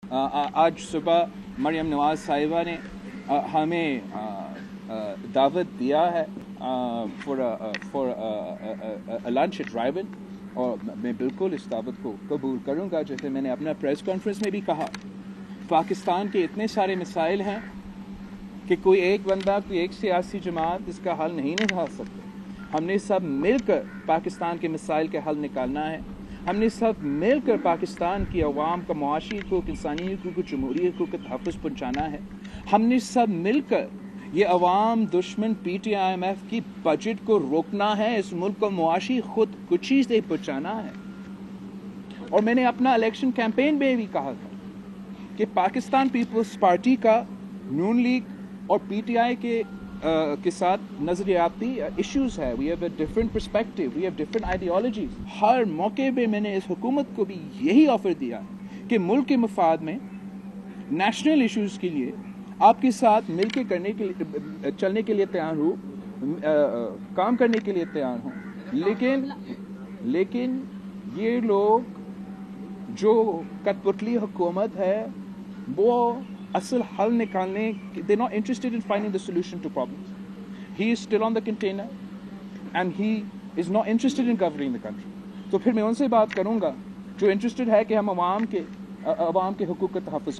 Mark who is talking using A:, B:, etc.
A: आज सुबह मरियम नवाज साहिबा ने हमें दावत दिया है फॉर लंच ड्राइव और मैं बिल्कुल इस दावत को कबूल करूंगा। जैसे मैंने अपना प्रेस कॉन्फ्रेंस में भी कहा, पाकिस्तान के इतने सारे मसाइल हैं कि कोई एक बंदा, कोई एक सियासी जमात इसका हल नहीं निकाल सकते। हमने सब मिलकर पाकिस्तान के मसाइल का हल निकालना है। हमने सब मिलकर पाकिस्तान की अवाम का मुआशी हकूक़, इंसानी हकूक़, जमहूरी हकूक़ का तहफ़्फ़ुज़ पहुँचाना है। हमने सब मिलकर ये अवाम दुश्मन PTIMF की बजट को रोकना है। इस मुल्क को मुआशी खुदकुशी से बचाना है। और मैंने अपना इलेक्शन कैंपेन में भी कहा था कि पाकिस्तान पीपल्स पार्टी का नून लीग और PTI के साथ नजरियाती इश्यूज है। We have a different perspective, we have different ideologies. हर मौके पे मैंने इस हुकूमत को भी यही ऑफर दिया कि मुल्क के मफाद में नेशनल इश्यूज के लिए आपके साथ मिलकर करने के लिए, चलने के लिए तैयार हूँ, काम करने के लिए तैयार हूँ। लेकिन ये लोग जो कठपुतली हुकूमत है वो असल हल निकालने, they're not interested in finding the solution to problems. He is still on the container and he is not interested in governing the country. तो फिर मैं उनसे बात करूंगा जो इंटरेस्टेड है कि हम अवाम के हुकूक का तहफ़्फ़ुज़ करें।